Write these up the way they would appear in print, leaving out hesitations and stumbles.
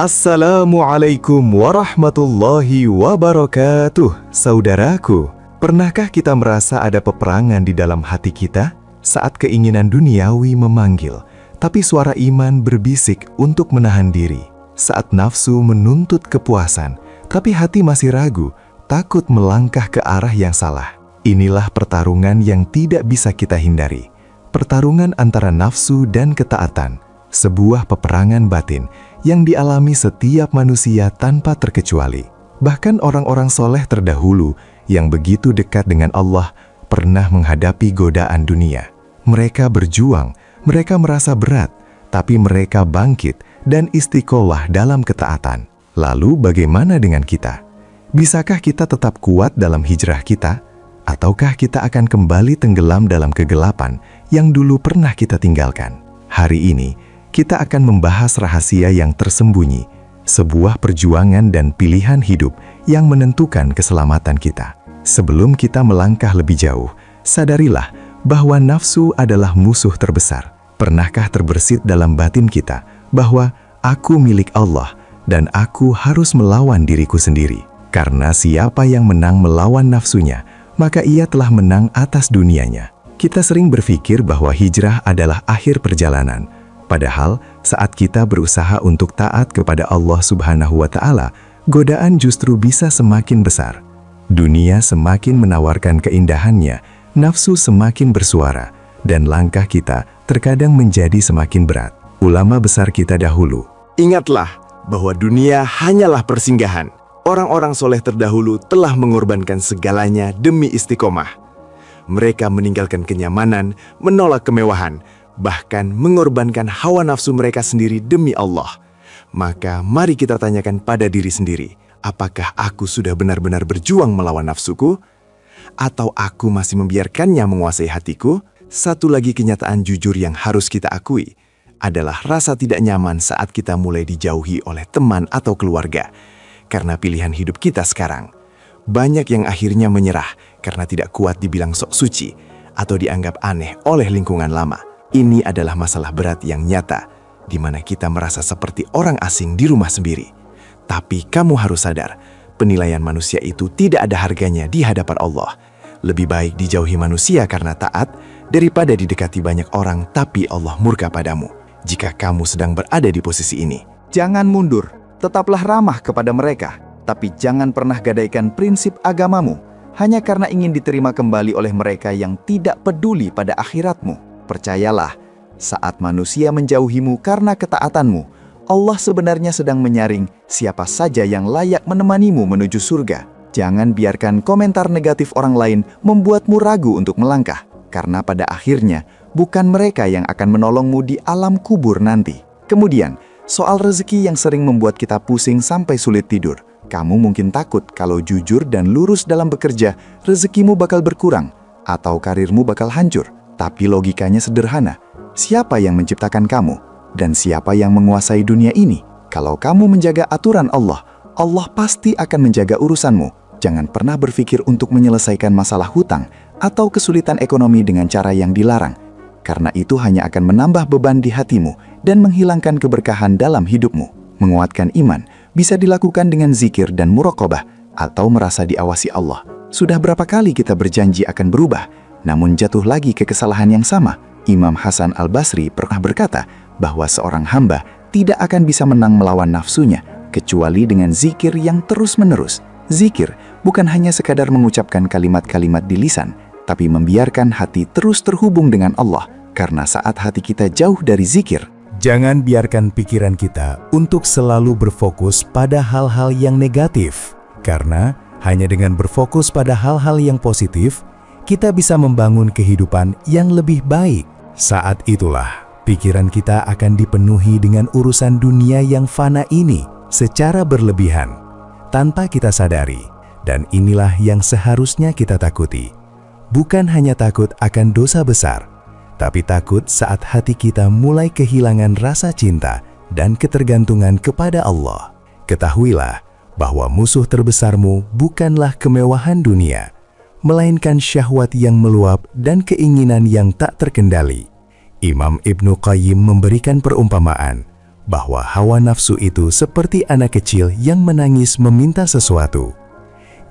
Assalamualaikum warahmatullahi wabarakatuh. Saudaraku, pernahkah kita merasa ada peperangan di dalam hati kita saat keinginan duniawi memanggil, tapi suara iman berbisik untuk menahan diri? Saat nafsu menuntut kepuasan, tapi hati masih ragu, takut melangkah ke arah yang salah. Inilah pertarungan yang tidak bisa kita hindari. Pertarungan antara nafsu dan ketaatan, sebuah peperangan batin yang dialami setiap manusia tanpa terkecuali. Bahkan orang-orang soleh terdahulu yang begitu dekat dengan Allah pernah menghadapi godaan dunia. Mereka berjuang, mereka merasa berat, tapi mereka bangkit dan istiqomah dalam ketaatan. Lalu bagaimana dengan kita? Bisakah kita tetap kuat dalam hijrah kita? Ataukah kita akan kembali tenggelam dalam kegelapan yang dulu pernah kita tinggalkan? Hari ini, kita akan membahas rahasia yang tersembunyi, sebuah perjuangan dan pilihan hidup yang menentukan keselamatan kita. Sebelum kita melangkah lebih jauh, sadarilah bahwa nafsu adalah musuh terbesar. Pernahkah terbersit dalam batin kita bahwa aku milik Allah dan aku harus melawan diriku sendiri? Karena siapa yang menang melawan nafsunya, maka ia telah menang atas dunianya. Kita sering berpikir bahwa hijrah adalah akhir perjalanan. Padahal, saat kita berusaha untuk taat kepada Allah Subhanahu wa Ta'ala, godaan justru bisa semakin besar. Dunia semakin menawarkan keindahannya, nafsu semakin bersuara, dan langkah kita terkadang menjadi semakin berat. Ulama besar kita dahulu, ingatlah bahwa dunia hanyalah persinggahan. Orang-orang soleh terdahulu telah mengorbankan segalanya demi istiqomah. Mereka meninggalkan kenyamanan, menolak kemewahan, bahkan mengorbankan hawa nafsu mereka sendiri demi Allah. Maka mari kita tanyakan pada diri sendiri, apakah aku sudah benar-benar berjuang melawan nafsuku? Atau aku masih membiarkannya menguasai hatiku? Satu lagi kenyataan jujur yang harus kita akui adalah rasa tidak nyaman saat kita mulai dijauhi oleh teman atau keluarga. Karena pilihan hidup kita sekarang, banyak yang akhirnya menyerah karena tidak kuat dibilang sok suci atau dianggap aneh oleh lingkungan lama. Ini adalah masalah berat yang nyata, di mana kita merasa seperti orang asing di rumah sendiri. Tapi kamu harus sadar, penilaian manusia itu tidak ada harganya di hadapan Allah. Lebih baik dijauhi manusia karena taat, daripada didekati banyak orang tapi Allah murka padamu. Jika kamu sedang berada di posisi ini, jangan mundur, tetaplah ramah kepada mereka, tapi jangan pernah gadaikan prinsip agamamu, hanya karena ingin diterima kembali oleh mereka yang tidak peduli pada akhiratmu. Percayalah, saat manusia menjauhimu karena ketaatanmu, Allah sebenarnya sedang menyaring siapa saja yang layak menemanimu menuju surga. Jangan biarkan komentar negatif orang lain membuatmu ragu untuk melangkah, karena pada akhirnya bukan mereka yang akan menolongmu di alam kubur nanti. Kemudian, soal rezeki yang sering membuat kita pusing sampai sulit tidur. Kamu mungkin takut kalau jujur dan lurus dalam bekerja, rezekimu bakal berkurang, atau karirmu bakal hancur. Tapi logikanya sederhana, siapa yang menciptakan kamu? Dan siapa yang menguasai dunia ini? Kalau kamu menjaga aturan Allah, Allah pasti akan menjaga urusanmu. Jangan pernah berpikir untuk menyelesaikan masalah hutang atau kesulitan ekonomi dengan cara yang dilarang. Karena itu hanya akan menambah beban di hatimu dan menghilangkan keberkahan dalam hidupmu. Menguatkan iman bisa dilakukan dengan zikir dan muraqabah atau merasa diawasi Allah. Sudah berapa kali kita berjanji akan berubah, namun jatuh lagi ke kesalahan yang sama? Imam Hasan Al-Basri pernah berkata bahwa seorang hamba tidak akan bisa menang melawan nafsunya kecuali dengan zikir yang terus-menerus. Zikir bukan hanya sekadar mengucapkan kalimat-kalimat di lisan, tapi membiarkan hati terus terhubung dengan Allah. Karena saat hati kita jauh dari zikir, jangan biarkan pikiran kita untuk selalu berfokus pada hal-hal yang negatif. Karena hanya dengan berfokus pada hal-hal yang positif, kita bisa membangun kehidupan yang lebih baik. Saat itulah, pikiran kita akan dipenuhi dengan urusan dunia yang fana ini secara berlebihan, tanpa kita sadari. Dan inilah yang seharusnya kita takuti. Bukan hanya takut akan dosa besar, tapi takut saat hati kita mulai kehilangan rasa cinta dan ketergantungan kepada Allah. Ketahuilah bahwa musuh terbesarmu bukanlah kemewahan dunia, melainkan syahwat yang meluap dan keinginan yang tak terkendali. Imam Ibnu Qayyim memberikan perumpamaan bahwa hawa nafsu itu seperti anak kecil yang menangis meminta sesuatu.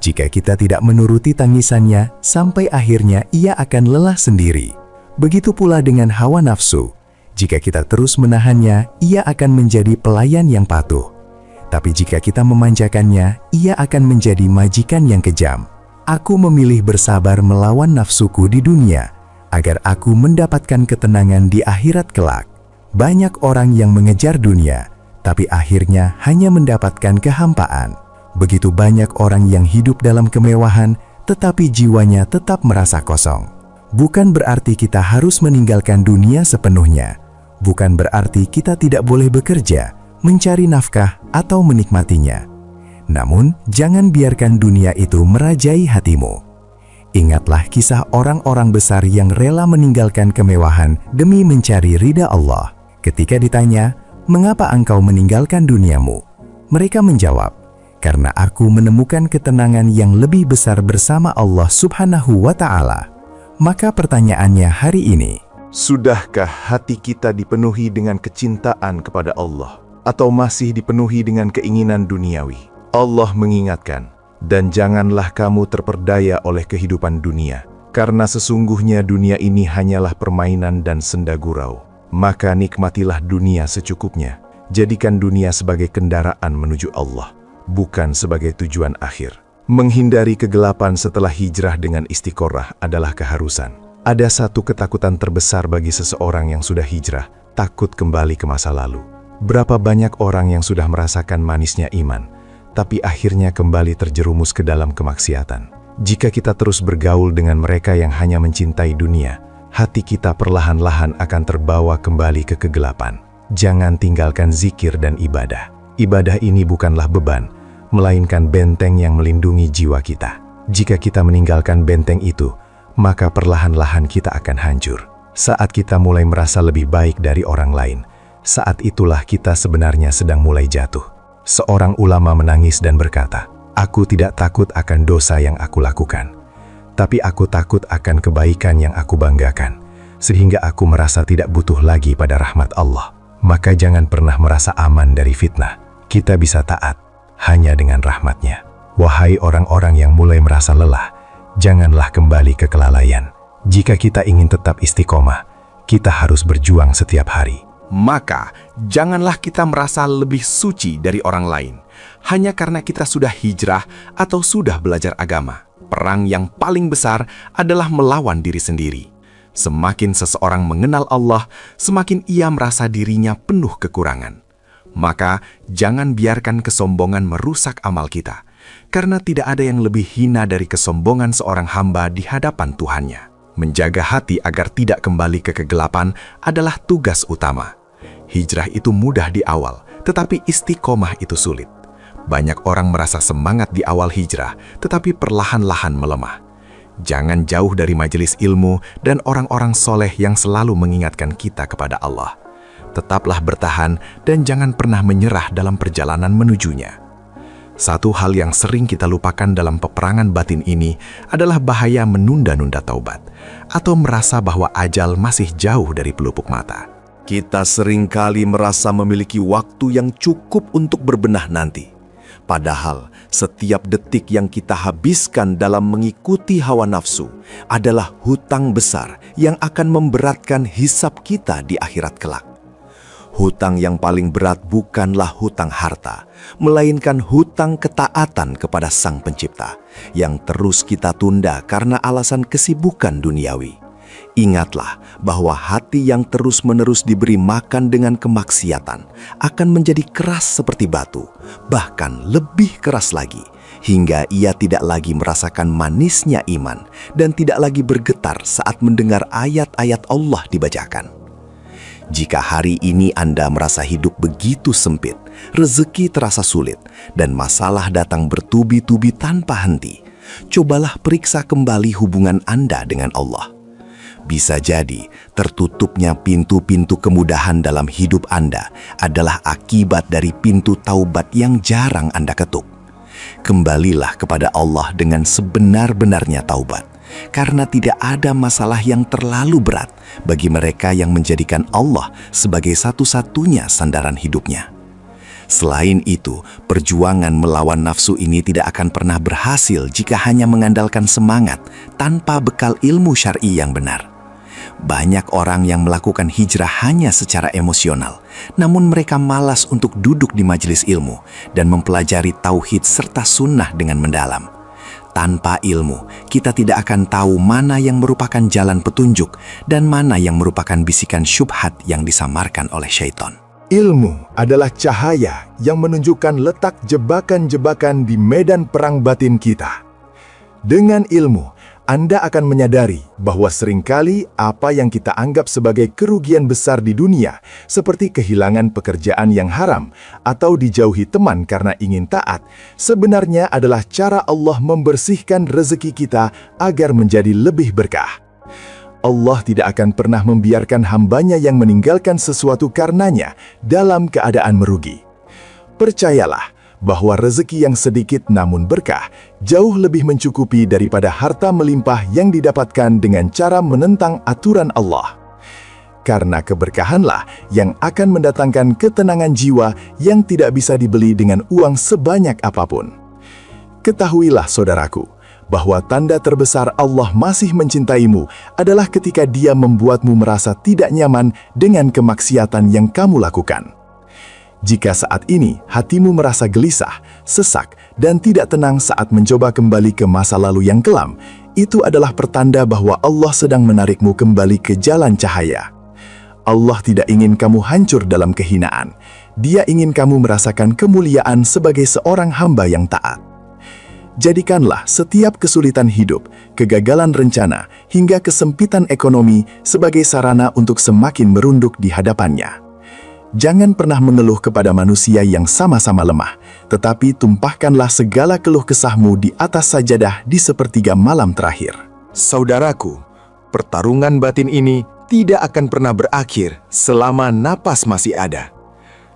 Jika kita tidak menuruti tangisannya, sampai akhirnya ia akan lelah sendiri. Begitu pula dengan hawa nafsu. Jika kita terus menahannya, ia akan menjadi pelayan yang patuh. Tapi jika kita memanjakannya, ia akan menjadi majikan yang kejam. Aku memilih bersabar melawan nafsuku di dunia, agar aku mendapatkan ketenangan di akhirat kelak. Banyak orang yang mengejar dunia, tapi akhirnya hanya mendapatkan kehampaan. Begitu banyak orang yang hidup dalam kemewahan, tetapi jiwanya tetap merasa kosong. Bukan berarti kita harus meninggalkan dunia sepenuhnya. Bukan berarti kita tidak boleh bekerja, mencari nafkah, atau menikmatinya. Namun, jangan biarkan dunia itu merajai hatimu. Ingatlah kisah orang-orang besar yang rela meninggalkan kemewahan demi mencari ridha Allah. Ketika ditanya, "Mengapa engkau meninggalkan duniamu?" Mereka menjawab, "Karena aku menemukan ketenangan yang lebih besar bersama Allah Subhanahu wa Ta'ala." Maka pertanyaannya hari ini, Sudahkah hati kita dipenuhi dengan kecintaan kepada Allah? Atau masih dipenuhi dengan keinginan duniawi? Allah mengingatkan, dan janganlah kamu terperdaya oleh kehidupan dunia, karena sesungguhnya dunia ini hanyalah permainan dan senda gurau. Maka nikmatilah dunia secukupnya. Jadikan dunia sebagai kendaraan menuju Allah, bukan sebagai tujuan akhir. Menghindari kegelapan setelah hijrah dengan istiqorah adalah keharusan. Ada satu ketakutan terbesar bagi seseorang yang sudah hijrah, takut kembali ke masa lalu. Berapa banyak orang yang sudah merasakan manisnya iman, tapi akhirnya kembali terjerumus ke dalam kemaksiatan. Jika kita terus bergaul dengan mereka yang hanya mencintai dunia, hati kita perlahan-lahan akan terbawa kembali ke kegelapan. Jangan tinggalkan zikir dan ibadah. Ibadah ini bukanlah beban, melainkan benteng yang melindungi jiwa kita. Jika kita meninggalkan benteng itu, maka perlahan-lahan kita akan hancur. Saat kita mulai merasa lebih baik dari orang lain, saat itulah kita sebenarnya sedang mulai jatuh. Seorang ulama menangis dan berkata, "Aku tidak takut akan dosa yang aku lakukan, tapi aku takut akan kebaikan yang aku banggakan, sehingga aku merasa tidak butuh lagi pada rahmat Allah." Maka jangan pernah merasa aman dari fitnah. Kita bisa taat hanya dengan rahmat-Nya. Wahai orang-orang yang mulai merasa lelah, janganlah kembali ke kelalaian. Jika kita ingin tetap istiqomah, kita harus berjuang setiap hari. Maka, janganlah kita merasa lebih suci dari orang lain, hanya karena kita sudah hijrah atau sudah belajar agama. Perang yang paling besar adalah melawan diri sendiri. Semakin seseorang mengenal Allah, semakin ia merasa dirinya penuh kekurangan. Maka, jangan biarkan kesombongan merusak amal kita, karena tidak ada yang lebih hina dari kesombongan seorang hamba di hadapan Tuhannya. Menjaga hati agar tidak kembali ke kegelapan adalah tugas utama. Hijrah itu mudah di awal, tetapi istiqomah itu sulit. Banyak orang merasa semangat di awal hijrah, tetapi perlahan-lahan melemah. Jangan jauh dari majelis ilmu dan orang-orang soleh yang selalu mengingatkan kita kepada Allah. Tetaplah bertahan dan jangan pernah menyerah dalam perjalanan menujunya. Satu hal yang sering kita lupakan dalam peperangan batin ini adalah bahaya menunda-nunda taubat atau merasa bahwa ajal masih jauh dari pelupuk mata. Kita seringkali merasa memiliki waktu yang cukup untuk berbenah nanti. Padahal, setiap detik yang kita habiskan dalam mengikuti hawa nafsu adalah hutang besar yang akan memberatkan hisab kita di akhirat kelak. Hutang yang paling berat bukanlah hutang harta, melainkan hutang ketaatan kepada Sang Pencipta yang terus kita tunda karena alasan kesibukan duniawi. Ingatlah bahwa hati yang terus-menerus diberi makan dengan kemaksiatan akan menjadi keras seperti batu, bahkan lebih keras lagi, hingga ia tidak lagi merasakan manisnya iman dan tidak lagi bergetar saat mendengar ayat-ayat Allah dibacakan. Jika hari ini Anda merasa hidup begitu sempit, rezeki terasa sulit, dan masalah datang bertubi-tubi tanpa henti, cobalah periksa kembali hubungan Anda dengan Allah. Bisa jadi tertutupnya pintu-pintu kemudahan dalam hidup Anda adalah akibat dari pintu taubat yang jarang Anda ketuk. Kembalilah kepada Allah dengan sebenar-benarnya taubat, karena tidak ada masalah yang terlalu berat bagi mereka yang menjadikan Allah sebagai satu-satunya sandaran hidupnya. Selain itu, perjuangan melawan nafsu ini tidak akan pernah berhasil jika hanya mengandalkan semangat tanpa bekal ilmu syar'i yang benar. Banyak orang yang melakukan hijrah hanya secara emosional, namun mereka malas untuk duduk di majelis ilmu dan mempelajari tauhid serta sunnah dengan mendalam. Tanpa ilmu, kita tidak akan tahu mana yang merupakan jalan petunjuk dan mana yang merupakan bisikan syubhat yang disamarkan oleh syaitan. Ilmu adalah cahaya yang menunjukkan letak jebakan-jebakan di medan perang batin kita. Dengan ilmu, Anda akan menyadari bahwa seringkali apa yang kita anggap sebagai kerugian besar di dunia, seperti kehilangan pekerjaan yang haram atau dijauhi teman karena ingin taat, sebenarnya adalah cara Allah membersihkan rezeki kita agar menjadi lebih berkah. Allah tidak akan pernah membiarkan hambanya yang meninggalkan sesuatu karenanya dalam keadaan merugi. Percayalah bahwa rezeki yang sedikit namun berkah jauh lebih mencukupi daripada harta melimpah yang didapatkan dengan cara menentang aturan Allah. Karena keberkahanlah yang akan mendatangkan ketenangan jiwa yang tidak bisa dibeli dengan uang sebanyak apapun. Ketahuilah saudaraku, bahwa tanda terbesar Allah masih mencintaimu adalah ketika Dia membuatmu merasa tidak nyaman dengan kemaksiatan yang kamu lakukan. Jika saat ini hatimu merasa gelisah, sesak, dan tidak tenang saat mencoba kembali ke masa lalu yang kelam, itu adalah pertanda bahwa Allah sedang menarikmu kembali ke jalan cahaya. Allah tidak ingin kamu hancur dalam kehinaan. Dia ingin kamu merasakan kemuliaan sebagai seorang hamba yang taat. Jadikanlah setiap kesulitan hidup, kegagalan rencana, hingga kesempitan ekonomi sebagai sarana untuk semakin merunduk di hadapannya. Jangan pernah mengeluh kepada manusia yang sama-sama lemah, tetapi tumpahkanlah segala keluh kesahmu di atas sajadah di sepertiga malam terakhir. Saudaraku, pertarungan batin ini tidak akan pernah berakhir selama napas masih ada.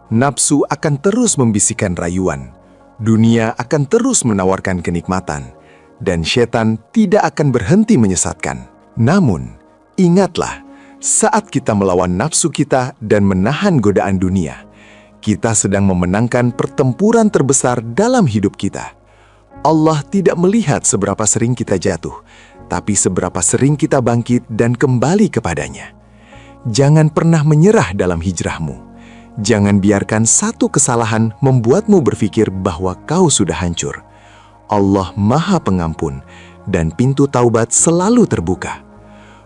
Nafsu akan terus membisikkan rayuan. Dunia akan terus menawarkan kenikmatan, dan setan tidak akan berhenti menyesatkan. Namun, ingatlah, saat kita melawan nafsu kita dan menahan godaan dunia, kita sedang memenangkan pertempuran terbesar dalam hidup kita. Allah tidak melihat seberapa sering kita jatuh, tapi seberapa sering kita bangkit dan kembali kepadanya. Jangan pernah menyerah dalam hijrahmu. Jangan biarkan satu kesalahan membuatmu berpikir bahwa kau sudah hancur. Allah Maha Pengampun dan pintu taubat selalu terbuka.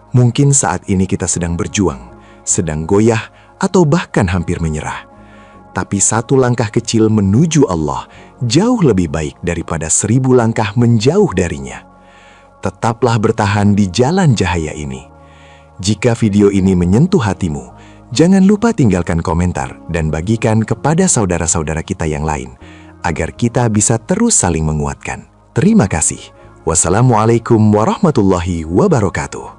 Mungkin saat ini kita sedang berjuang, sedang goyah, atau bahkan hampir menyerah. Tapi satu langkah kecil menuju Allah jauh lebih baik daripada 1000 langkah menjauh darinya. Tetaplah bertahan di jalan cahaya ini. Jika video ini menyentuh hatimu, jangan lupa tinggalkan komentar dan bagikan kepada saudara-saudara kita yang lain, agar kita bisa terus saling menguatkan. Terima kasih. Wassalamualaikum warahmatullahi wabarakatuh.